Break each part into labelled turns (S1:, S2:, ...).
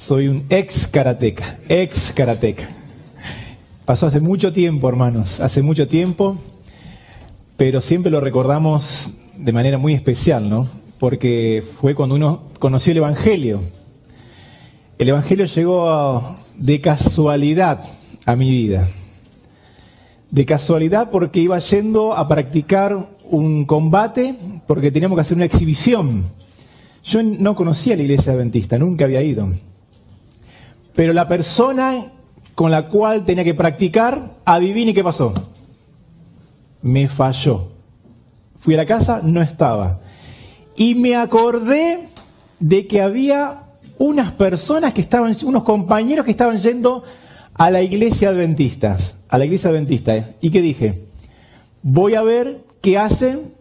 S1: Soy un ex karateca. Pasó hace mucho tiempo, hermanos, hace mucho tiempo, pero siempre lo recordamos de manera muy especial, ¿no? Porque fue cuando uno conoció el Evangelio. El Evangelio llegó de casualidad a mi vida. De casualidad porque iba yendo a practicar un combate, porque teníamos que hacer una exhibición. Yo no conocía la iglesia adventista, nunca había ido. Pero la persona con la cual tenía que practicar, adivine qué pasó. Me falló. Fui a la casa, no estaba. Y me acordé de que había unas personas que estaban, unos compañeros que estaban yendo a la iglesia adventista. ¿Y qué dije? Voy a ver qué hacen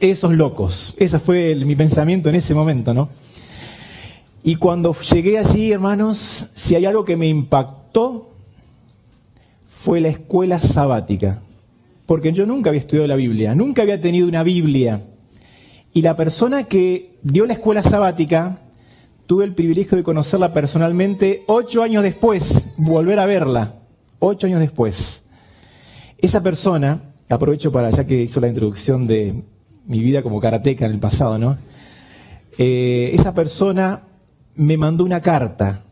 S1: esos locos. Ese fue mi pensamiento en ese momento, ¿no? Y cuando llegué allí, hermanos, si hay algo que me impactó, fue la escuela sabática. Porque yo nunca había estudiado la Biblia, nunca había tenido una Biblia. Y la persona que dio la escuela sabática, tuve el privilegio de conocerla personalmente 8 años después, volver a verla, 8 años después. Esa persona, aprovecho para, ya que hizo la introducción de mi vida como karateca en el pasado, ¿no? Esa persona me mandó una carta.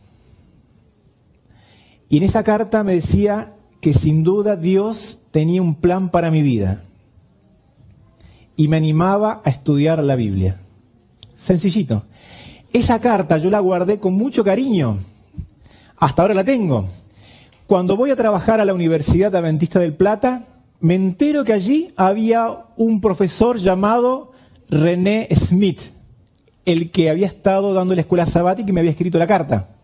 S1: Y en esa carta me decía que sin duda Dios tenía un plan para mi vida. Y me animaba a estudiar la Biblia. Sencillito. Esa carta yo la guardé con mucho cariño. Hasta ahora la tengo. Cuando voy a trabajar a la Universidad Adventista del Plata, me entero que allí había un profesor llamado René Smith, el que había estado dando la escuela sabática y me había escrito la carta.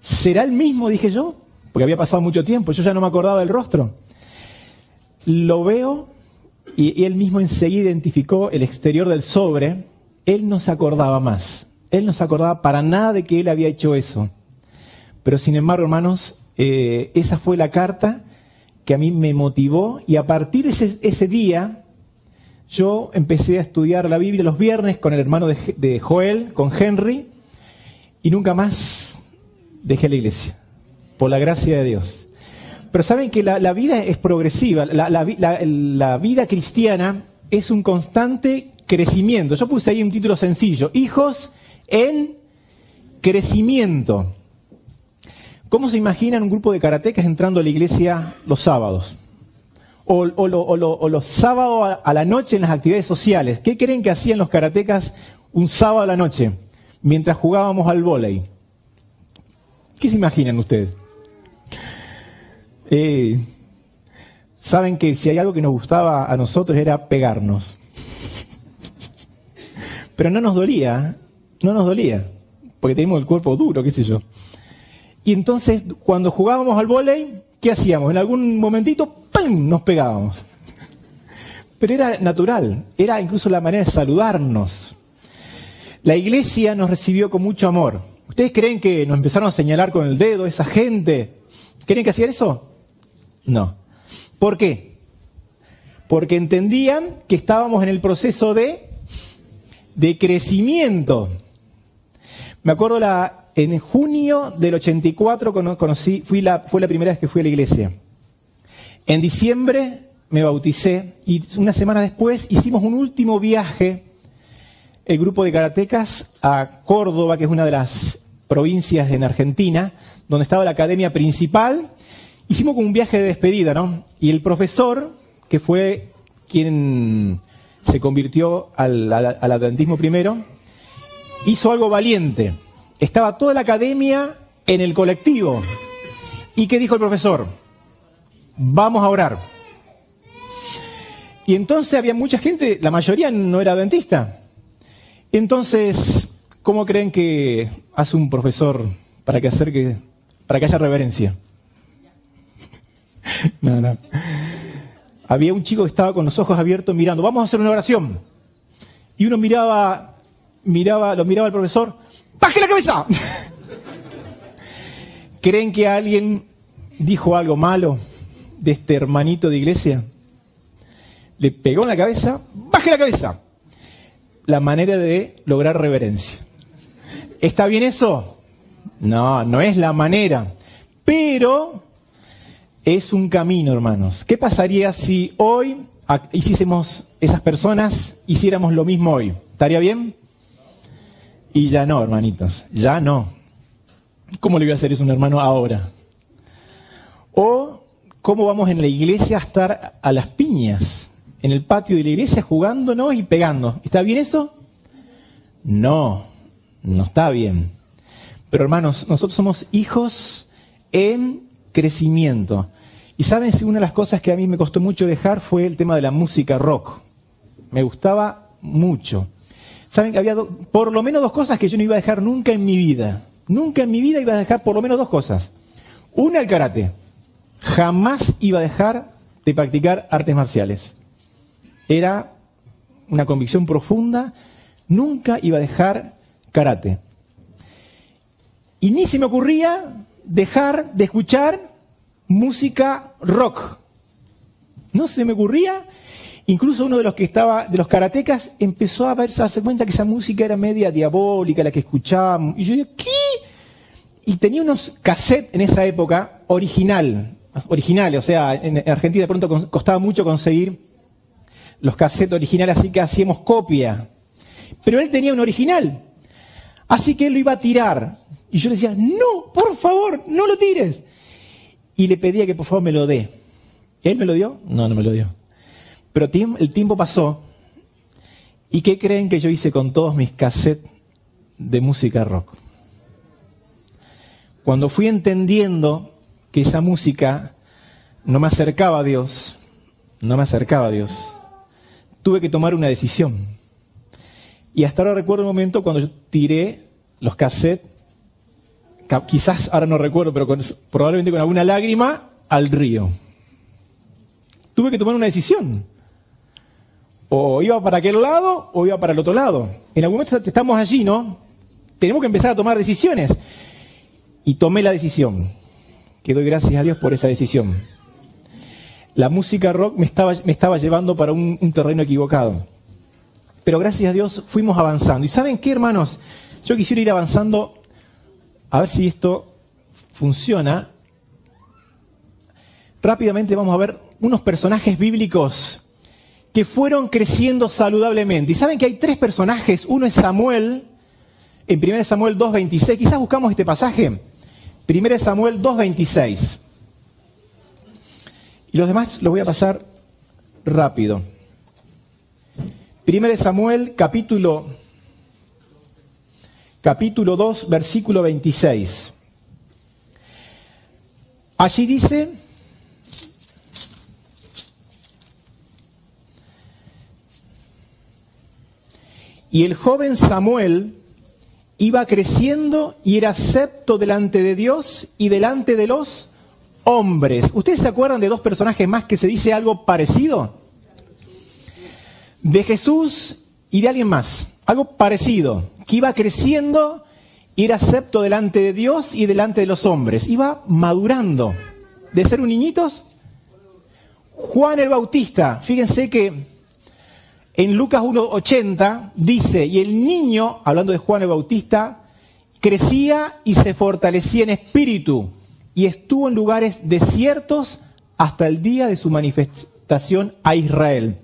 S1: ¿Será el mismo? Dije yo, porque había pasado mucho tiempo, yo ya no me acordaba del rostro. Lo veo y él mismo enseguida identificó el exterior del sobre. Él no se acordaba más. Él no se acordaba para nada de que él había hecho eso. Pero sin embargo, hermanos, esa fue la carta que a mí me motivó, y a partir de ese día yo empecé a estudiar la Biblia los viernes con el hermano de Joel, con Henry, y nunca más dejé la iglesia, por la gracia de Dios. Pero saben que la vida es progresiva, la vida cristiana es un constante crecimiento. Yo puse ahí un título sencillo: Hijos en crecimiento. ¿Cómo se imaginan un grupo de karatecas entrando a la iglesia los sábados? O los sábados a la noche en las actividades sociales. ¿Qué creen que hacían los karatecas un sábado a la noche mientras jugábamos al vóley? ¿Qué se imaginan ustedes? Saben que si hay algo que nos gustaba a nosotros era pegarnos. Pero no nos dolía, porque teníamos el cuerpo duro, qué sé yo. Y entonces, cuando jugábamos al vóley, ¿qué hacíamos? En algún momentito, ¡pum!, nos pegábamos. Pero era natural, era incluso la manera de saludarnos. La iglesia nos recibió con mucho amor. ¿Ustedes creen que nos empezaron a señalar con el dedo esa gente? ¿Creen que hacían eso? No. ¿Por qué? Porque entendían que estábamos en el proceso de crecimiento. Me acuerdo en junio del 84 fue la primera vez que fui a la iglesia. En diciembre me bauticé y una semana después hicimos un último viaje, el grupo de karatecas, a Córdoba, que es una de las provincias en Argentina, donde estaba la academia principal. Hicimos como un viaje de despedida, ¿no? Y el profesor, que fue quien se convirtió al adventismo primero, hizo algo valiente. Estaba toda la academia en el colectivo. ¿Y qué dijo el profesor? Vamos a orar. Y entonces había mucha gente, la mayoría no era adventista. Entonces, ¿cómo creen que hace un profesor para que haya reverencia? No. Había un chico que estaba con los ojos abiertos mirando. Vamos a hacer una oración. Y uno lo miraba al profesor. ¡Baje la cabeza! ¿Creen que alguien dijo algo malo de este hermanito de iglesia? Le pegó en la cabeza. ¡Baje la cabeza! La manera de lograr reverencia. ¿Está bien eso? No, no es la manera. Pero es un camino, hermanos. ¿Qué pasaría si hoy hiciésemos, esas personas, hiciéramos lo mismo hoy? ¿Estaría bien? Y ya no, hermanitos, ya no. ¿Cómo le voy a hacer eso a un hermano ahora? O, ¿cómo vamos en la iglesia a estar a las piñas? En el patio de la iglesia jugándonos y pegando. ¿Está bien eso? No, no está bien. Pero hermanos, nosotros somos hijos en crecimiento. Y saben, si una de las cosas que a mí me costó mucho dejar fue el tema de la música rock. Me gustaba mucho. Saben que había por lo menos 2 cosas que yo no iba a dejar nunca en mi vida. Nunca en mi vida iba a dejar por lo menos 2 cosas. Una, el karate. Jamás iba a dejar de practicar artes marciales. Era una convicción profunda. Nunca iba a dejar karate. Y ni se me ocurría dejar de escuchar música rock. No se me ocurría. Incluso uno de los que estaba, de los karatecas, empezó a darse cuenta que esa música era media diabólica, la que escuchábamos. Y yo digo, ¿qué? Y tenía unos cassettes en esa época originales, o sea, en Argentina de pronto costaba mucho conseguir los cassettes originales, así que hacíamos copia. Pero él tenía un original, así que él lo iba a tirar. Y yo le decía, no, por favor, no lo tires. Y le pedía que por favor me lo dé. ¿Él me lo dio? No, no me lo dio. Pero el tiempo pasó. ¿Y qué creen que yo hice con todos mis cassettes de música rock? Cuando fui entendiendo que esa música no me acercaba a Dios, tuve que tomar una decisión. Y hasta ahora recuerdo un momento cuando yo tiré los cassettes, quizás ahora no recuerdo, pero probablemente con alguna lágrima, al río. Tuve que tomar una decisión. O iba para aquel lado o iba para el otro lado. En algún momento estamos allí, ¿no? Tenemos que empezar a tomar decisiones. Y tomé la decisión. Que doy gracias a Dios por esa decisión. La música rock me estaba llevando para un terreno equivocado. Pero gracias a Dios fuimos avanzando. ¿Y saben qué, hermanos? Yo quisiera ir avanzando, a ver si esto funciona. Rápidamente vamos a ver unos personajes bíblicos que fueron creciendo saludablemente. Y saben que hay 3 personajes. Uno es Samuel, en 1 Samuel 2:26. Quizás buscamos este pasaje. 1 Samuel 2:26. Y los demás los voy a pasar rápido. 1 Samuel capítulo 2, versículo 26. Allí dice: y el joven Samuel iba creciendo y era acepto delante de Dios y delante de los hombres. ¿Ustedes se acuerdan de 2 personajes más que se dice algo parecido? De Jesús y de alguien más. Algo parecido. Que iba creciendo y era acepto delante de Dios y delante de los hombres. Iba madurando. De ser un niñitos. Juan el Bautista. Fíjense que en Lucas 1:80 dice, y el niño, hablando de Juan el Bautista, crecía y se fortalecía en espíritu y estuvo en lugares desiertos hasta el día de su manifestación a Israel.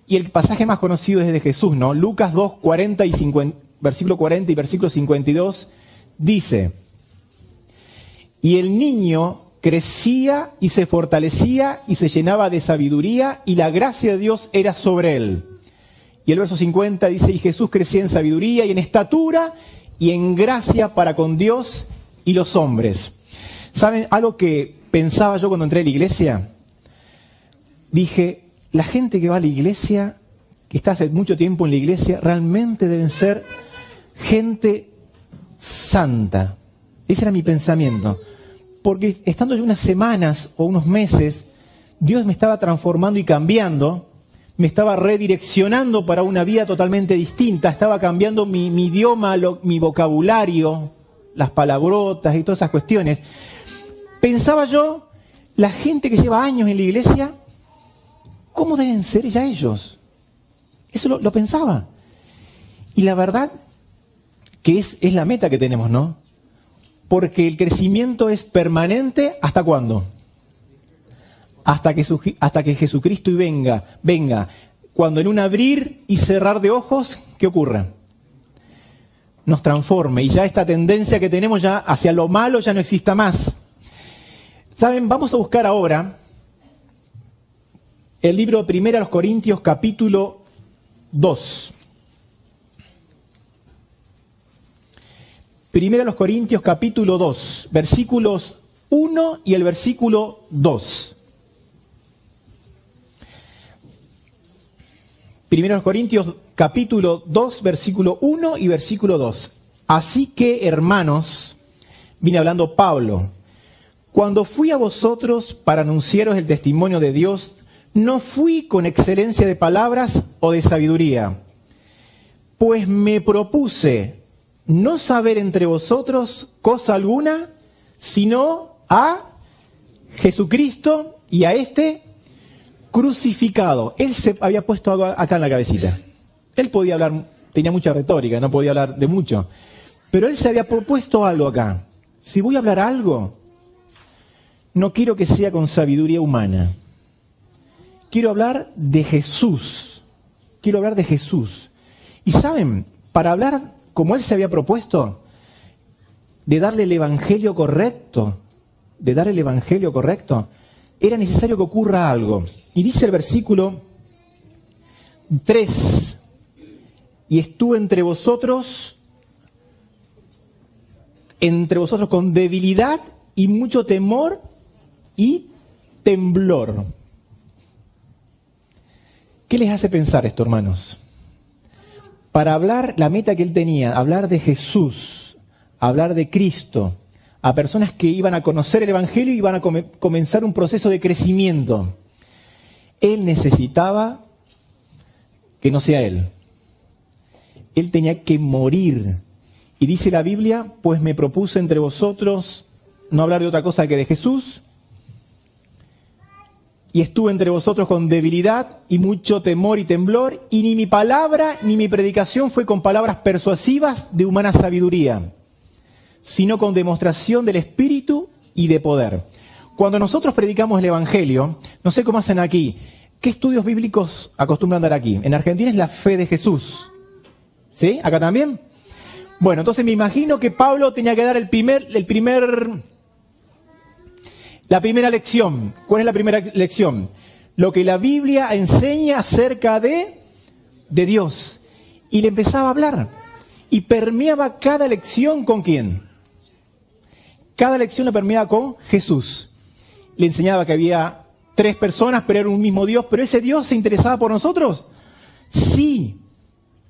S1: Y el pasaje más conocido es de Jesús, ¿no? Lucas 2, 40 y 50, versículo 40 y versículo 52 dice, y el niño crecía y se fortalecía y se llenaba de sabiduría y la gracia de Dios era sobre él. Y el verso 50 dice, y Jesús crecía en sabiduría y en estatura y en gracia para con Dios y los hombres. ¿Saben algo que pensaba yo cuando entré a la iglesia? Dije, la gente que va a la iglesia, que está hace mucho tiempo en la iglesia, realmente deben ser gente santa. Ese era mi pensamiento. Porque estando yo unas semanas o unos meses, Dios me estaba transformando y cambiando, me estaba redireccionando para una vida totalmente distinta, estaba cambiando mi idioma, mi vocabulario, las palabrotas y todas esas cuestiones. Pensaba yo, la gente que lleva años en la iglesia, ¿cómo deben ser ya ellos? Eso lo pensaba. Y la verdad que es la meta que tenemos, ¿no? Porque el crecimiento es permanente, ¿hasta cuándo? Hasta que Jesucristo venga. Cuando en un abrir y cerrar de ojos, ¿qué ocurre? Nos transforme y ya esta tendencia que tenemos ya hacia lo malo ya no exista más. ¿Saben? Vamos a buscar ahora el libro de 1 Corintios capítulo 2. 1 Corintios capítulo 2, versículos 1 y el versículo 2. 1 Corintios capítulo 2, versículo 1 y versículo 2. Así que, hermanos, viene hablando Pablo, cuando fui a vosotros para anunciaros el testimonio de Dios, no fui con excelencia de palabras o de sabiduría, pues me propuse no saber entre vosotros cosa alguna, sino a Jesucristo y a este crucificado. Él se había puesto algo acá en la cabecita. Él podía hablar, tenía mucha retórica, no podía hablar de mucho. Pero él se había propuesto algo acá. Si voy a hablar algo, no quiero que sea con sabiduría humana. Quiero hablar de Jesús. Quiero hablar de Jesús. Y saben, para hablar como él se había propuesto, de darle el evangelio correcto, era necesario que ocurra algo. Y dice el versículo 3, y estuve entre vosotros con debilidad y mucho temor y temblor. ¿Qué les hace pensar esto, hermanos? Para hablar, la meta que él tenía, hablar de Jesús, hablar de Cristo, a personas que iban a conocer el Evangelio y iban a comenzar un proceso de crecimiento. Él necesitaba que no sea él. Él tenía que morir. Y dice la Biblia, pues me propuse entre vosotros no hablar de otra cosa que de Jesús, y estuve entre vosotros con debilidad y mucho temor y temblor, y ni mi palabra ni mi predicación fue con palabras persuasivas de humana sabiduría, sino con demostración del Espíritu y de poder. Cuando nosotros predicamos el Evangelio, no sé cómo hacen aquí, ¿qué estudios bíblicos acostumbran dar aquí? En Argentina es la fe de Jesús. ¿Sí? ¿Acá también? Bueno, entonces me imagino que Pablo tenía que dar la primera lección. ¿Cuál es la primera lección? Lo que la Biblia enseña acerca de Dios. Y le empezaba a hablar. Y permeaba cada lección ¿con quién? Cada lección la permeaba con Jesús. Le enseñaba que había 3 personas, pero era un mismo Dios. ¿Pero ese Dios se interesaba por nosotros? Sí,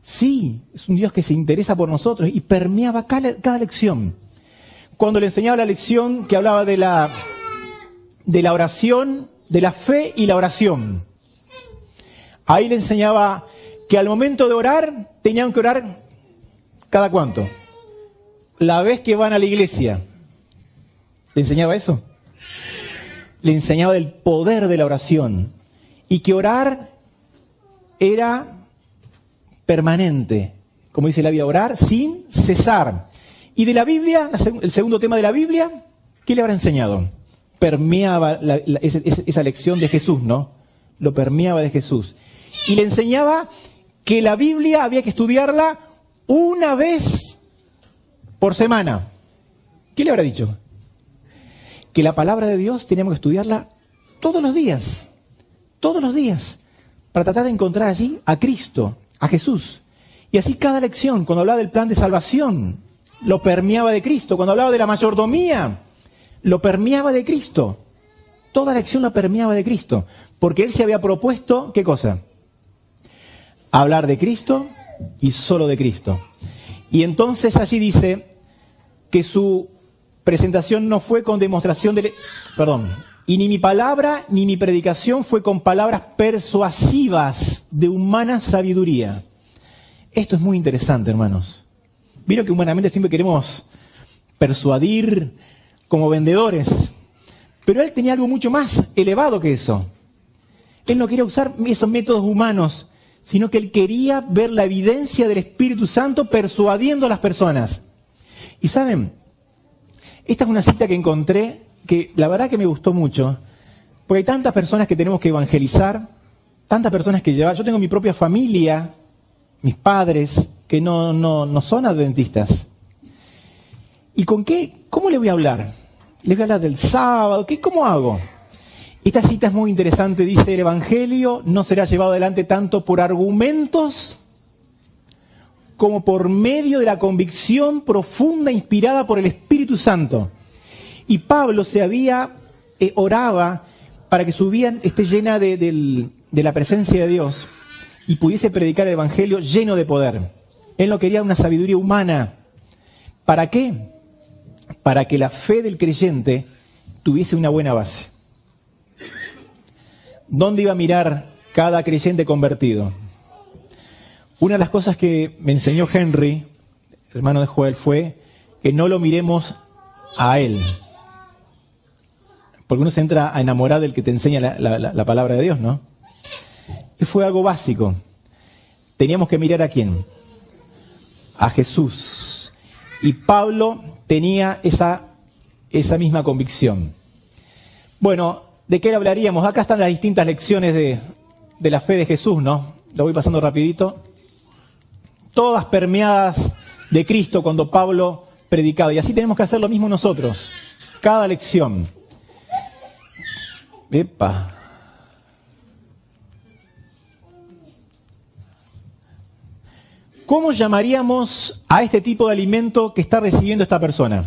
S1: es un Dios que se interesa por nosotros. Y permeaba cada lección. Cuando le enseñaba la lección que hablaba de la oración, de la fe y la oración. Ahí le enseñaba que al momento de orar, tenían que orar ¿cada cuánto? La vez que van a la iglesia. ¿Le enseñaba eso? Le enseñaba del poder de la oración. Y que orar era permanente. Como dice la Biblia, orar sin cesar. Y de la Biblia, el segundo tema de la Biblia, ¿qué le habrá enseñado? Permeaba esa lección de Jesús, ¿no? Lo permeaba de Jesús. Y le enseñaba que la Biblia había que estudiarla una vez por semana. ¿Qué le habrá dicho? Que la palabra de Dios teníamos que estudiarla todos los días, para tratar de encontrar allí a Cristo, a Jesús. Y así cada lección, cuando hablaba del plan de salvación, lo permeaba de Cristo. Cuando hablaba de la mayordomía, lo permeaba de Cristo. Toda lección la permeaba de Cristo. Porque Él se había propuesto, ¿qué cosa? Hablar de Cristo y solo de Cristo. Y entonces allí dice que su presentación no fue con demostración y ni mi palabra ni mi predicación fue con palabras persuasivas de humana sabiduría. Esto es muy interesante, hermanos. Vieron que humanamente siempre queremos persuadir como vendedores, pero él tenía algo mucho más elevado que eso. Él no quería usar esos métodos humanos, sino que él quería ver la evidencia del Espíritu Santo persuadiendo a las personas. Y saben, Esta es una cita que encontré que la verdad que me gustó mucho, porque hay tantas personas que tenemos que evangelizar, tantas personas que llevar. Yo tengo mi propia familia, mis padres, que no son adventistas. ¿Y con qué? ¿Cómo le voy a hablar? ¿Les voy a hablar del sábado? ¿Cómo hago? Esta cita es muy interesante, dice: el Evangelio no será llevado adelante tanto por argumentos como por medio de la convicción profunda inspirada por el Espíritu Santo. Y Pablo oraba para que su vida esté llena de la presencia de Dios y pudiese predicar el Evangelio lleno de poder. Él no quería una sabiduría humana. ¿Para qué? Para que la fe del creyente tuviese una buena base. ¿Dónde iba a mirar cada creyente convertido? Una de las cosas que me enseñó Henry, hermano de Joel, fue que no lo miremos a él. Porque uno se entra a enamorar del que te enseña la palabra de Dios, ¿no? Y fue algo básico. Teníamos que mirar ¿a quién? A Jesús. Y Pablo tenía esa misma convicción. Bueno, ¿de qué hablaríamos? Acá están las distintas lecciones de la fe de Jesús, ¿no? Lo voy pasando rapidito. Todas permeadas de Cristo cuando Pablo predicaba. Y así tenemos que hacer lo mismo nosotros. Cada lección. ¡Epa! ¿Cómo llamaríamos a este tipo de alimento que está recibiendo esta persona?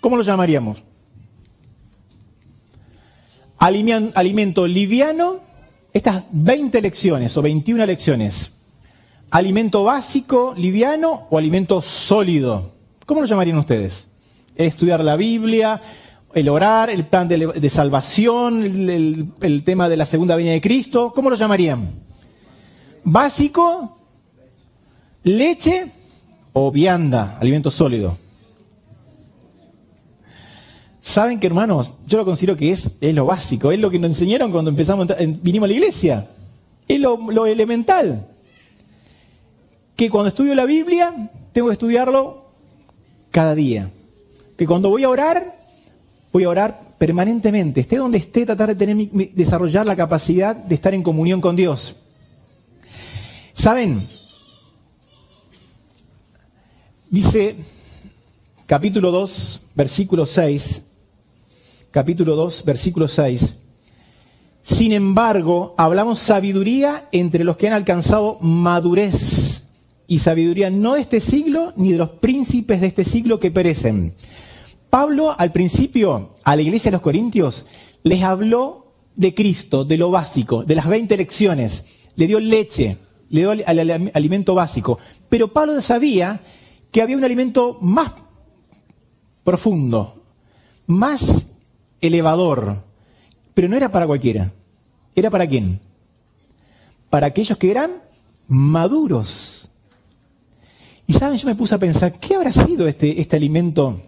S1: ¿Cómo lo llamaríamos? Alimento liviano, estas 20 lecciones o 21 lecciones. ¿Alimento básico, liviano o alimento sólido? ¿Cómo lo llamarían ustedes? Estudiar la Biblia, el orar, el plan de salvación, el tema de la segunda venida de Cristo. ¿Cómo lo llamarían? ¿Básico, leche o vianda, alimento sólido? ¿Saben qué, hermanos? Yo lo considero que es lo básico, es lo que nos enseñaron cuando vinimos a la iglesia. Es lo elemental. Que cuando estudio la Biblia, tengo que estudiarlo cada día. Que cuando voy a orar permanentemente. Esté donde esté, tratar de desarrollar la capacidad de estar en comunión con Dios. ¿Saben? Dice capítulo 2, versículo 6. Capítulo 2, versículo 6. Sin embargo, hablamos sabiduría entre los que han alcanzado madurez. Y sabiduría no de este siglo, ni de los príncipes de este siglo que perecen. Pablo, al principio, a la iglesia de los Corintios, les habló de Cristo, de lo básico, de las 20 lecciones. Le dio leche, le dio el alimento básico. Pero Pablo sabía que había un alimento más profundo, más elevador. Pero no era para cualquiera. ¿Era para quién? Para aquellos que eran maduros. Y saben, yo me puse a pensar, ¿qué habrá sido este alimento?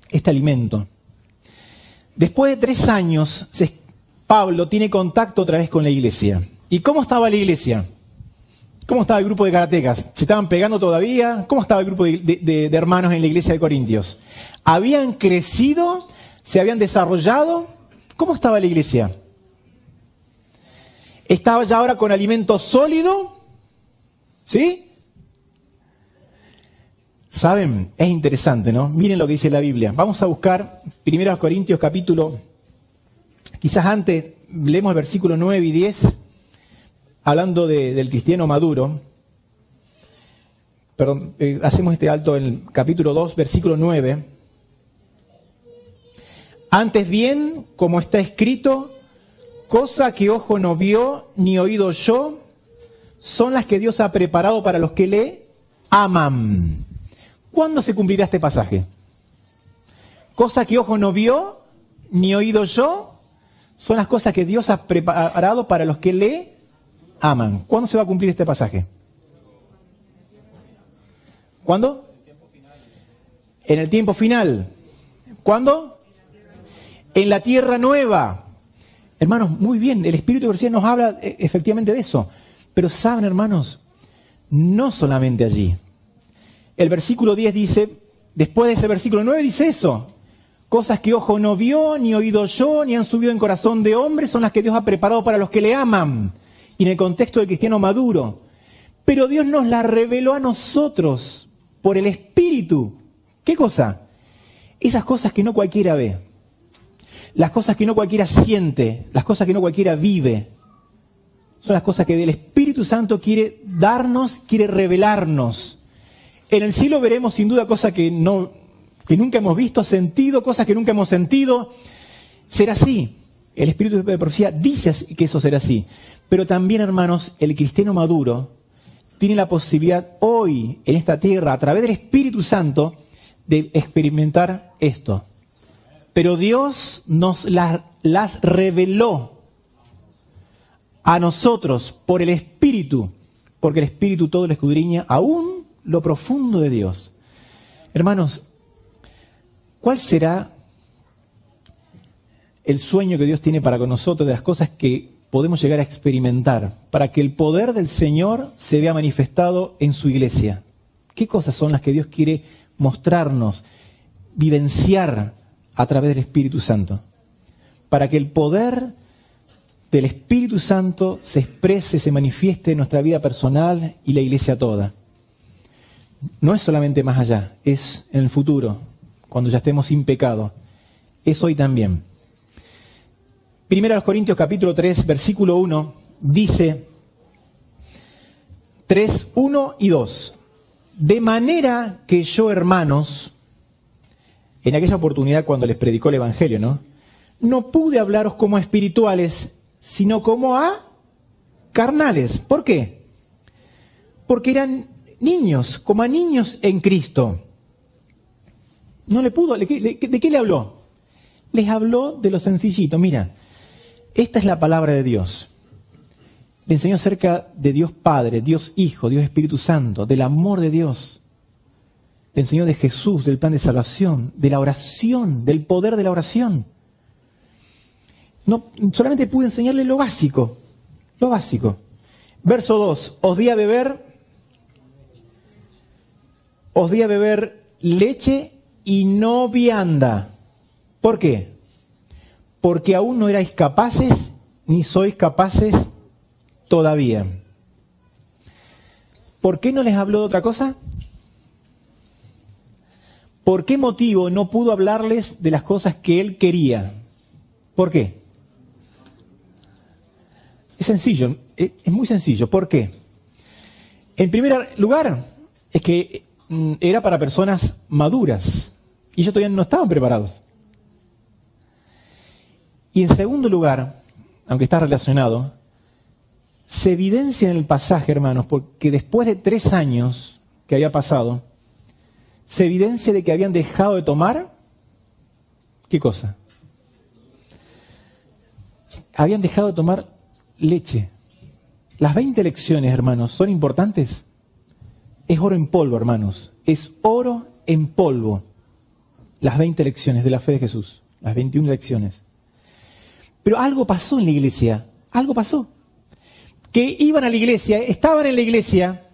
S1: Este alimento. Después de 3 años, Pablo tiene contacto otra vez con la iglesia. ¿Y cómo estaba la iglesia? ¿Cómo estaba el grupo de karatecas? ¿Se estaban pegando todavía? ¿Cómo estaba el grupo de hermanos en la iglesia de Corintios? ¿Habían crecido? ¿Se habían desarrollado? ¿Cómo estaba la iglesia? ¿Estaba ya ahora con alimento sólido? ¿Sí? ¿Saben? Es interesante, ¿no? Miren lo que dice la Biblia. Vamos a buscar 1 Corintios capítulo, quizás antes, leemos el versículo 9 y 10, hablando del cristiano maduro. Perdón, hacemos este alto en el capítulo 2, versículo 9. Antes bien, como está escrito, cosa que ojo no vio, ni oído yo, son las que Dios ha preparado para los que le aman. ¿Cuándo se cumplirá este pasaje? Cosa que ojo no vio, ni oído yo, son las cosas que Dios ha preparado para los que le aman. ¿Cuándo se va a cumplir este pasaje? ¿Cuándo? En el tiempo final. ¿Cuándo? En la tierra nueva. Hermanos, muy bien, el Espíritu de Profecía nos habla efectivamente de eso. Pero saben, hermanos, no solamente allí. El versículo 10 dice, después de ese versículo 9 dice eso. Cosas que ojo no vio, ni oído oyó, ni han subido en corazón de hombre, son las que Dios ha preparado para los que le aman. Y en el contexto del cristiano maduro. Pero Dios nos las reveló a nosotros por el Espíritu. ¿Qué cosa? Esas cosas que no cualquiera ve. Las cosas que no cualquiera siente. Las cosas que no cualquiera vive. Son las cosas que el Espíritu Santo quiere darnos, quiere revelarnos. En el cielo veremos sin duda cosas que nunca hemos visto, sentido, cosas que nunca hemos sentido. Será así. El Espíritu de profecía dice que eso será así. Pero también, hermanos, el cristiano maduro tiene la posibilidad hoy, en esta tierra, a través del Espíritu Santo, de experimentar esto. Pero Dios nos las reveló a nosotros por el Espíritu, porque el Espíritu todo lo escudriña, aún lo profundo de Dios. Hermanos, ¿cuál será el sueño que Dios tiene para con nosotros, de las cosas que podemos llegar a experimentar, para que el poder del Señor se vea manifestado en su iglesia? ¿Qué cosas son las que Dios quiere mostrarnos, vivenciar a través del Espíritu Santo? Para que el poder del Espíritu Santo se exprese, se manifieste en nuestra vida personal y la iglesia toda. No es solamente más allá, es en el futuro, cuando ya estemos sin pecado. Es hoy también. Primera Corintios capítulo 3, versículo 1, dice 3, 1 y 2. De manera que yo, hermanos, en aquella oportunidad cuando les predicó el Evangelio, no pude hablaros como a espirituales, sino como a carnales. ¿Por qué? Porque eran niños, como a niños en Cristo. No le pudo. ¿De qué le habló? Les habló de lo sencillito. Mira, esta es la palabra de Dios. Le enseñó acerca de Dios Padre, Dios Hijo, Dios Espíritu Santo, del amor de Dios. Le enseñó de Jesús, del plan de salvación, de la oración, del poder de la oración. No, solamente pude enseñarle lo básico. Lo básico. Verso 2. Os di a beber leche y no vianda. ¿Por qué? Porque aún no erais capaces, ni sois capaces todavía. ¿Por qué no les habló de otra cosa? ¿Por qué motivo no pudo hablarles de las cosas que él quería? ¿Por qué? Es sencillo, es muy sencillo. ¿Por qué? En primer lugar, es que era para personas maduras y ellos todavía no estaban preparados. Y en segundo lugar, aunque está relacionado, se evidencia en el pasaje, hermanos, porque después de 3 años que había pasado, se evidencia de que habían dejado de tomar, ¿qué cosa? Habían dejado de tomar leche. Las 20 lecciones, hermanos, ¿son importantes? Es oro en polvo, hermanos. Es oro en polvo. Las 20 lecciones de la fe de Jesús. Las 21 lecciones. Pero algo pasó en la iglesia. Algo pasó. Que iban a la iglesia, estaban en la iglesia,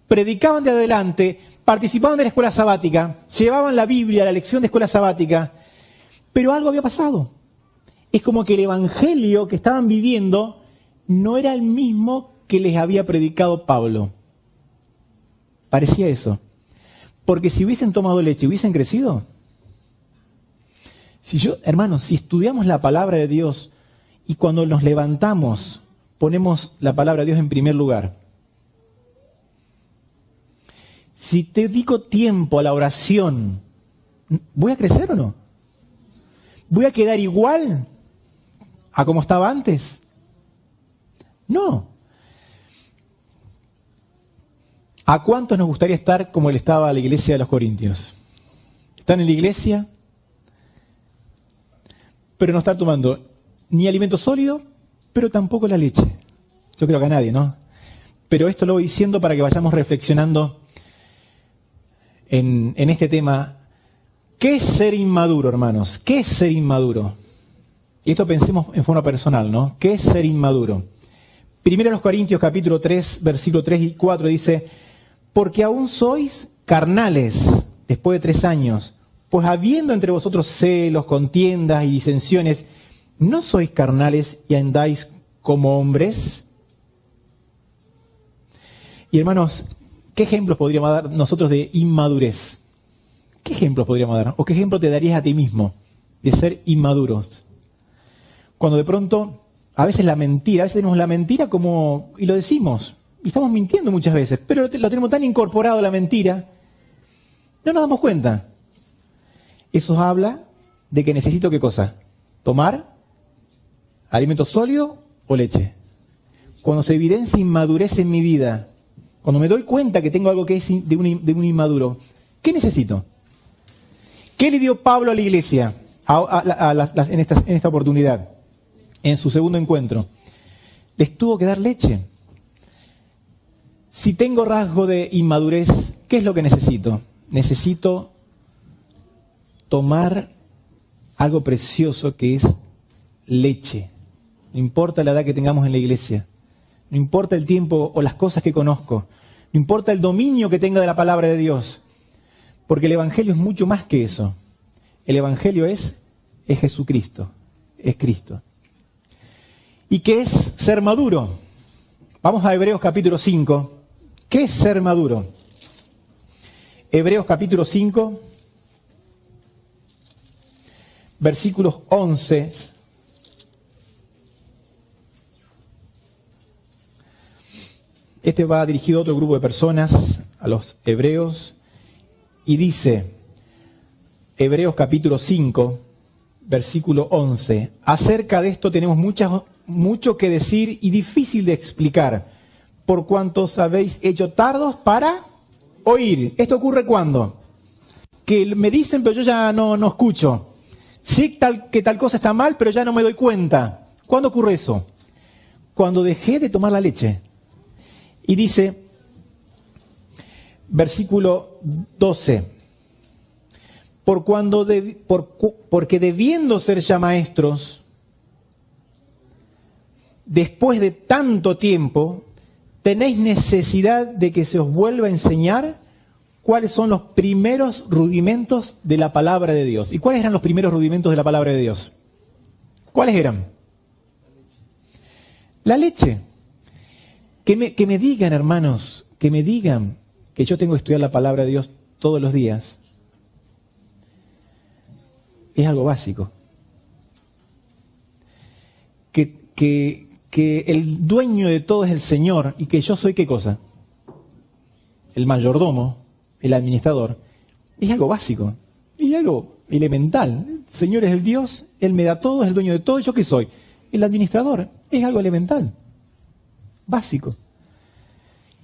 S1: predicaban de adelante, participaban de la escuela sabática, llevaban la Biblia, la lección de escuela sabática, pero algo había pasado. Es como que el evangelio que estaban viviendo no era el mismo que les había predicado Pablo. Parecía eso. Porque si hubiesen tomado leche, ¿hubiesen crecido? Hermanos, si estudiamos la palabra de Dios y cuando nos levantamos ponemos la palabra de Dios en primer lugar. Si te dedico tiempo a la oración, ¿voy a crecer o no? ¿Voy a quedar igual a como estaba antes? No. ¿A cuántos nos gustaría estar como él estaba la iglesia de los Corintios? Están en la iglesia, pero no están tomando ni alimento sólido, pero tampoco la leche. Yo creo que a nadie, ¿no? Pero esto lo voy diciendo para que vayamos reflexionando en este tema. ¿Qué es ser inmaduro, hermanos? ¿Qué es ser inmaduro? Y esto pensemos en forma personal, ¿no? ¿Qué es ser inmaduro? Primero los Corintios capítulo 3, versículo 3 y 4 dice: porque aún sois carnales, después de 3 años, pues habiendo entre vosotros celos, contiendas y disensiones, ¿no sois carnales y andáis como hombres? Y hermanos, ¿qué ejemplos podríamos dar nosotros de inmadurez? ¿Qué ejemplos podríamos dar? ¿O qué ejemplo te darías a ti mismo de ser inmaduros? Cuando de pronto, a veces tenemos la mentira como, y lo decimos, y estamos mintiendo muchas veces, pero lo tenemos tan incorporado la mentira, no nos damos cuenta. Eso habla de que necesito ¿qué cosa? Tomar alimento sólido o leche. Cuando se evidencia inmadurez en mi vida, cuando me doy cuenta que tengo algo que es de un inmaduro, ¿qué necesito? ¿Qué le dio Pablo a la iglesia en esta oportunidad? En su segundo encuentro. Les tuvo que dar leche. Si tengo rasgo de inmadurez, ¿qué es lo que necesito? Necesito tomar algo precioso que es leche. No importa la edad que tengamos en la iglesia, no importa el tiempo o las cosas que conozco, no importa el dominio que tenga de la palabra de Dios, porque el Evangelio es mucho más que eso. El Evangelio es Jesucristo, es Cristo. ¿Y qué es ser maduro? Vamos a Hebreos capítulo 5. ¿Qué es ser maduro? Hebreos capítulo 5, versículos 11. Este va dirigido a otro grupo de personas, a los hebreos, y dice, Hebreos capítulo 5, versículo 11, acerca de esto tenemos mucho que decir y difícil de explicar, por cuanto os habéis hecho tardos para oír. ¿Esto ocurre cuándo? Que me dicen, pero yo ya no escucho. Sí que tal cosa está mal, pero ya no me doy cuenta. ¿Cuándo ocurre eso? Cuando dejé de tomar la leche. Y dice, versículo 12, porque debiendo ser ya maestros, después de tanto tiempo, tenéis necesidad de que se os vuelva a enseñar cuáles son los primeros rudimentos de la palabra de Dios. ¿Y cuáles eran los primeros rudimentos de la palabra de Dios? ¿Cuáles eran? La leche. Que me digan, hermanos, que me digan que yo tengo que estudiar la palabra de Dios todos los días, es algo básico. Que el dueño de todo es el Señor y que yo soy ¿qué cosa? El mayordomo, el administrador, es algo básico, es algo elemental. El Señor es el Dios, Él me da todo, es el dueño de todo. ¿Yo qué soy? El administrador. Es algo elemental, básico.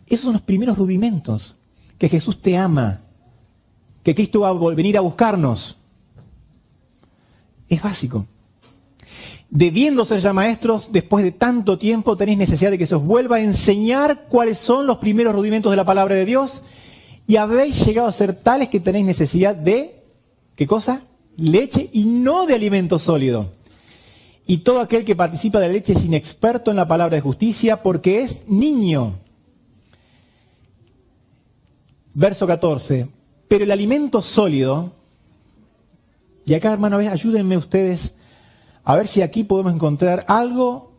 S1: Esos son los primeros rudimentos, que Jesús te ama, que Cristo va a venir a buscarnos. Es básico. Debiendo ser ya maestros, después de tanto tiempo tenéis necesidad de que se os vuelva a enseñar cuáles son los primeros rudimentos de la palabra de Dios, y habéis llegado a ser tales que tenéis necesidad de, ¿qué cosa? Leche y no de alimento sólido. Y todo aquel que participa de la leche es inexperto en la palabra de justicia porque es niño. Verso 14. Pero el alimento sólido, y acá, hermano, ayúdenme ustedes a ver si aquí podemos encontrar algo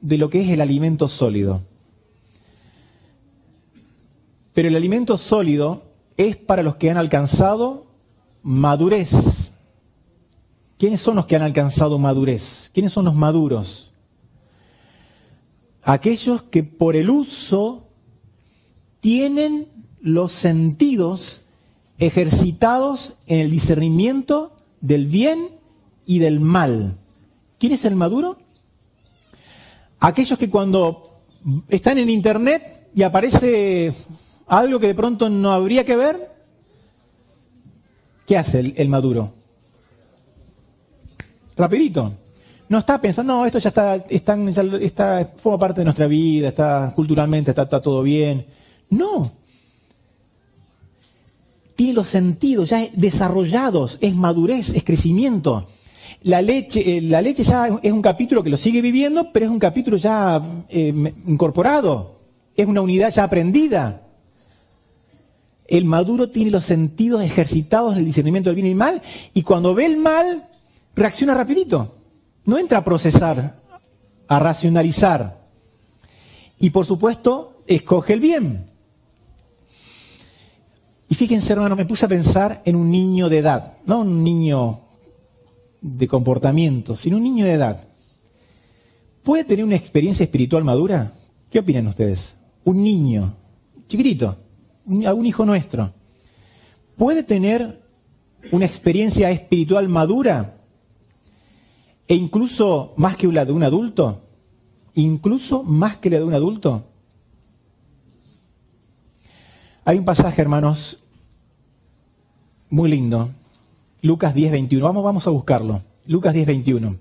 S1: de lo que es el alimento sólido. Pero el alimento sólido es para los que han alcanzado madurez. ¿Quiénes son los que han alcanzado madurez? ¿Quiénes son los maduros? Aquellos que por el uso tienen los sentidos ejercitados en el discernimiento del bien y del mal. ¿Quién es el maduro? Aquellos que cuando están en internet y aparece algo que de pronto no habría que ver, ¿qué hace el maduro? Rapidito. No está pensando, no, esto ya está forma parte de nuestra vida, está culturalmente, está todo bien. No. Tiene los sentidos ya desarrollados, es madurez, es crecimiento. La leche ya es un capítulo que lo sigue viviendo, pero es un capítulo ya incorporado. Es una unidad ya aprendida. El maduro tiene los sentidos ejercitados en el discernimiento del bien y el mal, y cuando ve el mal, reacciona rapidito. No entra a procesar, a racionalizar. Y por supuesto, escoge el bien. Y fíjense, hermano, me puse a pensar en un niño de edad, no un niño de comportamiento, sino un niño de edad. ¿Puede tener una experiencia espiritual madura? ¿Qué opinan ustedes? Un niño, chiquitito, un hijo nuestro, ¿puede tener una experiencia espiritual madura? E incluso más que la de un adulto. Incluso más que la de un adulto. Hay un pasaje, hermanos, muy lindo. Lucas 10:21. Vamos a buscarlo. Lucas 10:21.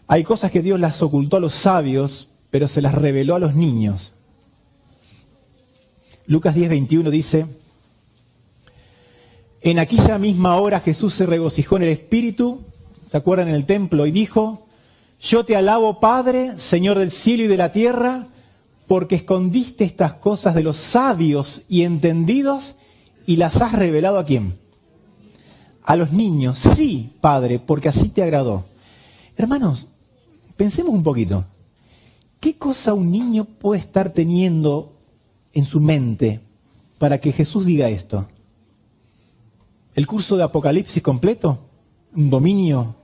S1: Hay cosas que Dios las ocultó a los sabios, pero se las reveló a los niños. Lucas 10:21 dice: en aquella misma hora Jesús se regocijó en el Espíritu, ¿se acuerdan? En el templo, y dijo: yo te alabo, Padre, Señor del cielo y de la tierra, porque escondiste estas cosas de los sabios y entendidos y las has revelado ¿a quién? A los niños. Sí, Padre, porque así te agradó. Hermanos, pensemos un poquito. ¿Qué cosa un niño puede estar teniendo en su mente para que Jesús diga esto? ¿El curso de Apocalipsis completo? ¿Un dominio?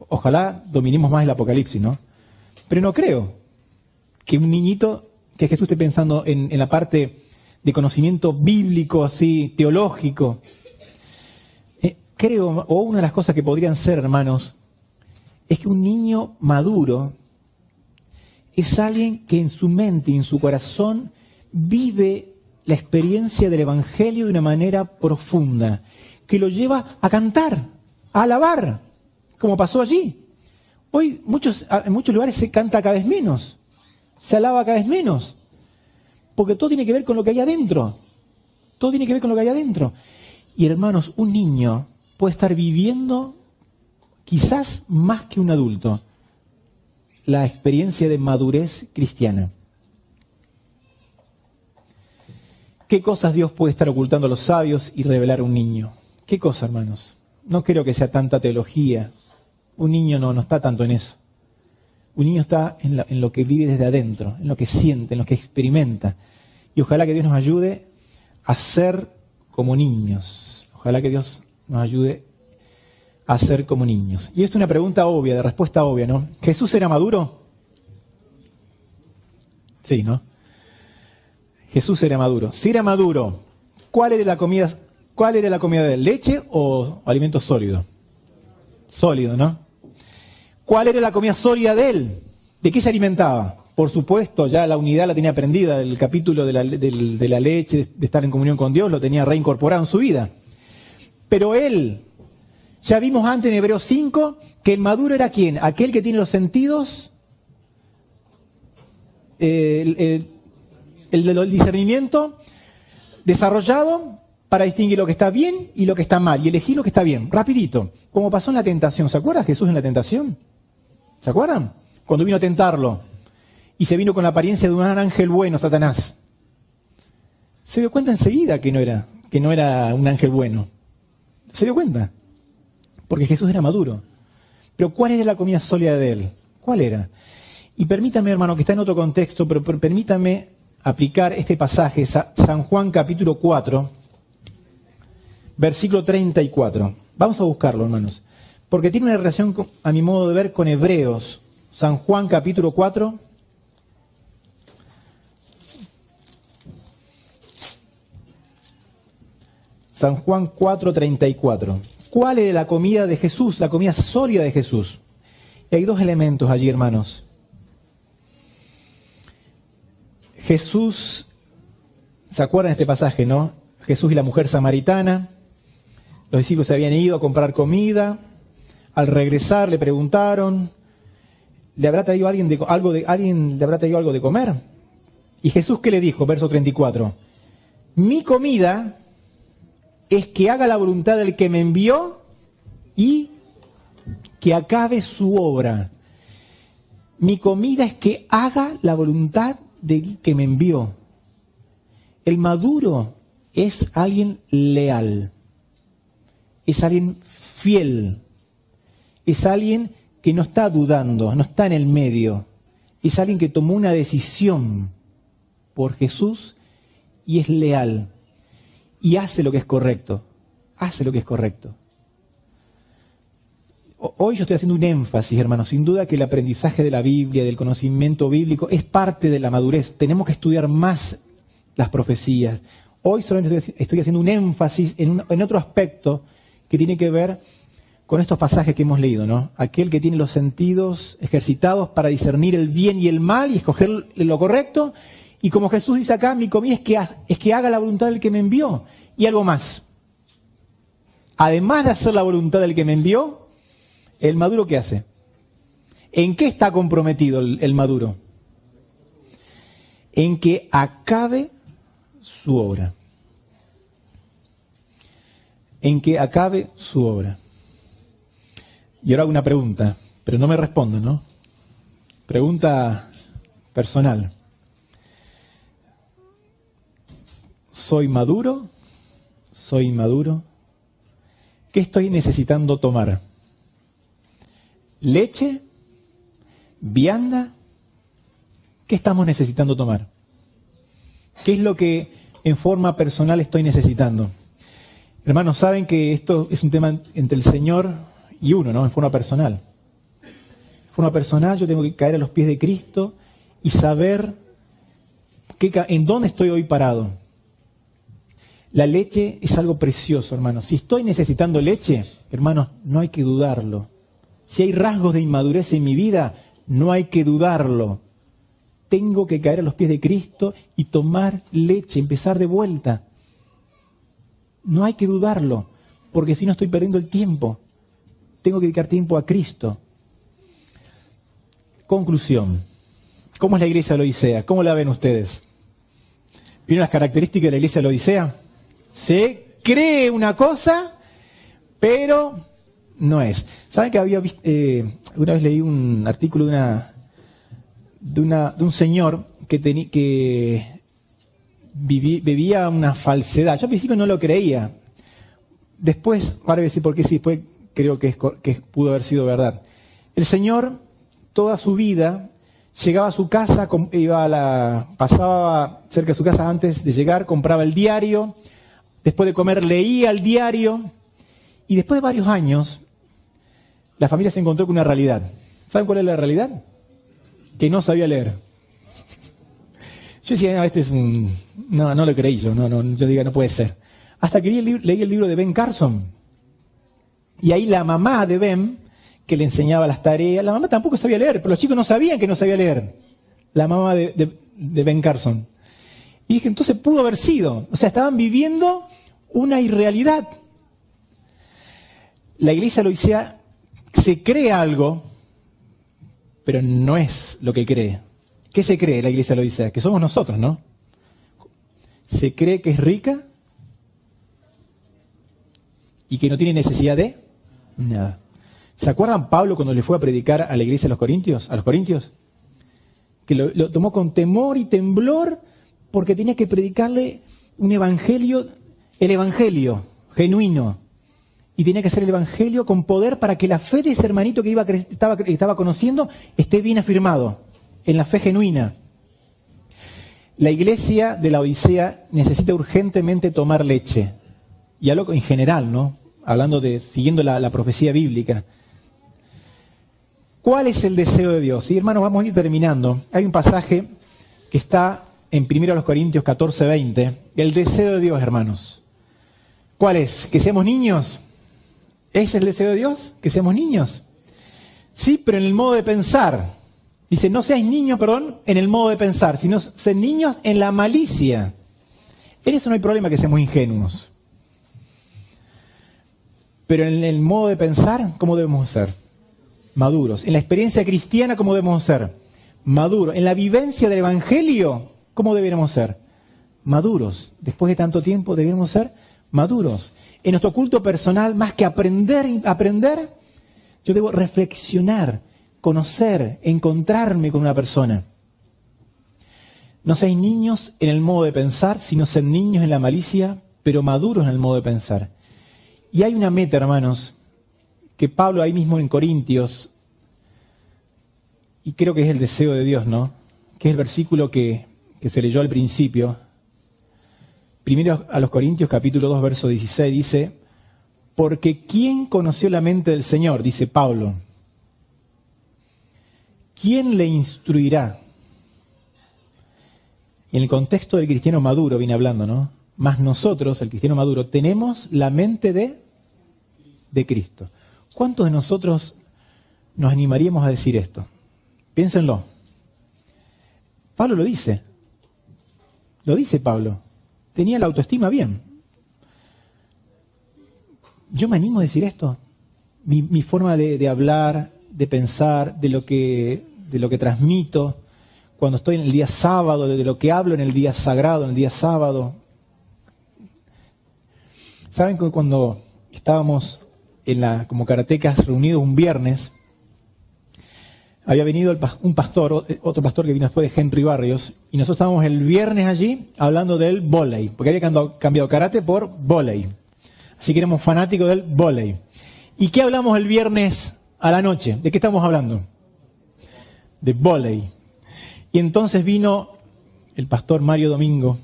S1: Ojalá dominemos más el Apocalipsis, ¿no? Pero no creo que un niñito, que Jesús esté pensando en la parte de conocimiento bíblico, así, teológico. Creo, o una de las cosas que podrían ser, hermanos, es que un niño maduro es alguien que en su mente y en su corazón vive la experiencia del Evangelio de una manera profunda, que lo lleva a cantar, a alabar, como pasó allí. Hoy en muchos lugares se canta cada vez menos, se alaba cada vez menos, porque todo tiene que ver con lo que hay adentro. Todo tiene que ver con lo que hay adentro. Y hermanos, un niño puede estar viviendo, quizás más que un adulto, la experiencia de madurez cristiana. ¿Qué cosas Dios puede estar ocultando a los sabios y revelar a un niño? ¿Qué cosa, hermanos? No creo que sea tanta teología. Un niño no está tanto en eso. Un niño está en lo que vive desde adentro, en lo que siente, en lo que experimenta. Y ojalá que Dios nos ayude a ser como niños. Ojalá que Dios nos ayude a ser como niños. Y esto es una pregunta obvia, de respuesta obvia, ¿no? ¿Jesús era maduro? Sí, ¿no? Jesús era maduro. Si era maduro, ¿cuál era la comida de leche o alimento sólido? Sólido, ¿no? ¿Cuál era la comida sólida de él? ¿De qué se alimentaba? Por supuesto, ya la unidad la tenía aprendida, el capítulo de la leche, de estar en comunión con Dios, lo tenía reincorporado en su vida. Pero él, ya vimos antes en Hebreos 5, que el maduro era ¿quién? Aquel que tiene los sentidos, el discernimiento desarrollado para distinguir lo que está bien y lo que está mal, y elegir lo que está bien, rapidito, como pasó en la tentación. ¿Se acuerdan Jesús en la tentación? ¿Se acuerdan? Cuando vino a tentarlo, y se vino con la apariencia de un ángel bueno, Satanás. Se dio cuenta enseguida que no era un ángel bueno. Se dio cuenta, porque Jesús era maduro. Pero ¿cuál era la comida sólida de él? ¿Cuál era? Y permítame, hermano, que está en otro contexto, pero permítame aplicar este pasaje, San Juan capítulo 4, versículo 34. Vamos a buscarlo, hermanos, porque tiene una relación, a mi modo de ver, con Hebreos. San Juan capítulo 4. San Juan 4:34. ¿Cuál era la comida de Jesús, la comida sólida de Jesús? Y hay dos elementos allí, hermanos. Jesús, ¿se acuerdan de este pasaje, no? Jesús y la mujer samaritana. Los discípulos se habían ido a comprar comida. Al regresar le preguntaron, ¿le habrá traído alguien le habrá traído algo de comer? Y Jesús, ¿qué le dijo? Verso 34. Mi comida es que haga la voluntad del que me envió y que acabe su obra. Mi comida es que haga la voluntad del que me envió. El maduro es alguien leal, es alguien fiel, es alguien que no está dudando, no está en el medio, es alguien que tomó una decisión por Jesús y es leal y hace lo que es correcto, hace lo que es correcto. Hoy yo estoy haciendo un énfasis, hermanos, sin duda que el aprendizaje de la Biblia, del conocimiento bíblico, es parte de la madurez. Tenemos que estudiar más las profecías. Hoy solamente estoy haciendo un énfasis en otro aspecto que tiene que ver con estos pasajes que hemos leído, ¿no? Aquel que tiene los sentidos ejercitados para discernir el bien y el mal y escoger lo correcto. Y como Jesús dice acá, mi comida es que haga la voluntad del que me envió. Y algo más. Además de hacer la voluntad del que me envió, ¿el maduro qué hace? ¿En qué está comprometido el maduro? En que acabe su obra. En que acabe su obra. Y ahora hago una pregunta, pero no me respondo, ¿no? Pregunta personal. ¿Soy maduro? ¿Soy inmaduro? ¿Qué estoy necesitando tomar? ¿Leche? ¿Vianda? ¿Qué estamos necesitando tomar? ¿Qué es lo que en forma personal estoy necesitando? Hermanos, saben que esto es un tema entre el Señor y uno, ¿no? En forma personal. En forma personal yo tengo que caer a los pies de Cristo y saber en dónde estoy hoy parado. La leche es algo precioso, hermanos. Si estoy necesitando leche, hermanos, no hay que dudarlo. Si hay rasgos de inmadurez en mi vida, no hay que dudarlo. Tengo que caer a los pies de Cristo y tomar leche, empezar de vuelta. No hay que dudarlo, porque si no estoy perdiendo el tiempo. Tengo que dedicar tiempo a Cristo. Conclusión. ¿Cómo es la iglesia de la Odisea? ¿Cómo la ven ustedes? ¿Vieron las características de la iglesia de la Odisea? Se cree una cosa, pero no es. ¿Saben que una vez leí un artículo de un señor que vivía una falsedad? Yo al principio no lo creía. Después, ahora voy a decir por qué sí, después creo que pudo haber sido verdad. El señor, toda su vida, llegaba a su casa, pasaba cerca de su casa antes de llegar, compraba el diario, después de comer leía el diario, y después de varios años, la familia se encontró con una realidad. ¿Saben cuál es la realidad? Que no sabía leer. Yo decía, no lo creí yo, yo digo, no puede ser. Hasta que leí el libro de Ben Carson. Y ahí la mamá de Ben, que le enseñaba las tareas, la mamá tampoco sabía leer, pero los chicos no sabían que no sabía leer. La mamá de Ben Carson. Y dije, entonces pudo haber sido. O sea, estaban viviendo una irrealidad. La iglesia de la Odisea se cree algo, pero no es lo que cree. ¿Qué se cree la iglesia de la Odisea? Que somos nosotros, ¿no? Se cree que es rica y que no tiene necesidad de nada. ¿Se acuerdan Pablo cuando le fue a predicar a la iglesia de los Corintios? A los Corintios. Que lo tomó con temor y temblor porque tenía que predicarle el evangelio genuino. Y tenía que hacer el evangelio con poder para que la fe de ese hermanito que estaba conociendo esté bien afirmado en la fe genuina. La iglesia de la Odisea necesita urgentemente tomar leche. Y hablo en general, ¿no? Siguiendo la profecía bíblica. ¿Cuál es el deseo de Dios? Y hermanos, vamos a ir terminando. Hay un pasaje que está en 1 Corintios 14:20. El deseo de Dios, hermanos. ¿Cuál es? ¿Que seamos niños? ¿Ese es el deseo de Dios? ¿Que seamos niños? Sí, pero en el modo de pensar. Dice, no seáis niños, en el modo de pensar, sino sed niños en la malicia. En eso no hay problema que seamos ingenuos. Pero en el modo de pensar, ¿cómo debemos ser? Maduros. En la experiencia cristiana, ¿cómo debemos ser? Maduros. En la vivencia del Evangelio, ¿cómo deberíamos ser? Maduros. Después de tanto tiempo, debemos ser maduros. En nuestro culto personal, más que aprender, yo debo reflexionar, conocer, encontrarme con una persona. No seáis niños en el modo de pensar, sino sed niños en la malicia, pero maduros en el modo de pensar. Y hay una meta, hermanos, que Pablo ahí mismo en Corintios, y creo que es el deseo de Dios, ¿no? Que es el versículo que se leyó al principio. Primero a los Corintios, capítulo 2, verso 16, dice: porque ¿quién conoció la mente del Señor? Dice Pablo. ¿Quién le instruirá? Y en el contexto del cristiano maduro viene hablando, ¿no? Mas nosotros, el cristiano maduro, tenemos la mente de Cristo. ¿Cuántos de nosotros nos animaríamos a decir esto? Piénsenlo. Pablo lo dice. Lo dice Pablo. Tenía la autoestima bien. ¿Yo me animo a decir esto? Mi forma de hablar, de pensar, de lo que transmito cuando estoy en el día sábado, de lo que hablo en el día sagrado, en el día sábado. ¿Saben que cuando estábamos como karatecas reunidos un viernes, había venido un pastor, otro pastor que vino después de Henry Barrios, y nosotros estábamos el viernes allí hablando del vóley, porque había cambiado karate por vóley. Así que éramos fanáticos del vóley. ¿Y qué hablamos el viernes a la noche? ¿De qué estamos hablando? De vóley. Y entonces vino el pastor Mario Domingo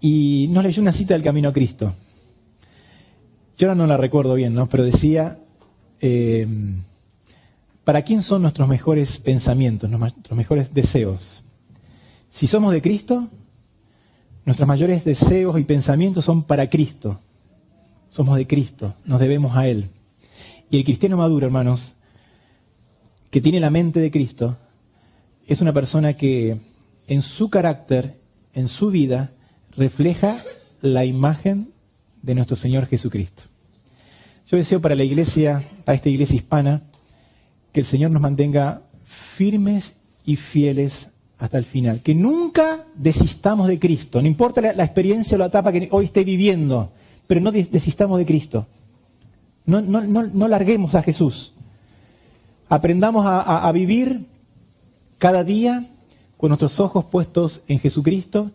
S1: y nos leyó una cita del Camino a Cristo. Yo ahora no la recuerdo bien, ¿no? Pero decía, ¿para quién son nuestros mejores pensamientos, nuestros mejores deseos? Si somos de Cristo, nuestros mayores deseos y pensamientos son para Cristo. Somos de Cristo, nos debemos a Él. Y el cristiano maduro, hermanos, que tiene la mente de Cristo, es una persona que en su carácter, en su vida, refleja la imagen de nuestro Señor Jesucristo. Yo deseo para la iglesia, para esta iglesia hispana, que el Señor nos mantenga firmes y fieles hasta el final. Que nunca desistamos de Cristo, no importa la experiencia o la etapa que hoy esté viviendo, pero no desistamos de Cristo. No larguemos a Jesús. Aprendamos a vivir cada día con nuestros ojos puestos en Jesucristo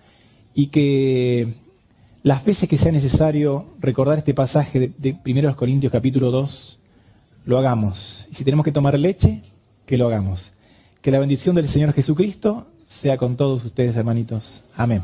S1: y que las veces que sea necesario recordar este pasaje de 1 Corintios capítulo 2, lo hagamos. Y si tenemos que tomar leche, que lo hagamos. Que la bendición del Señor Jesucristo sea con todos ustedes, hermanitos. Amén.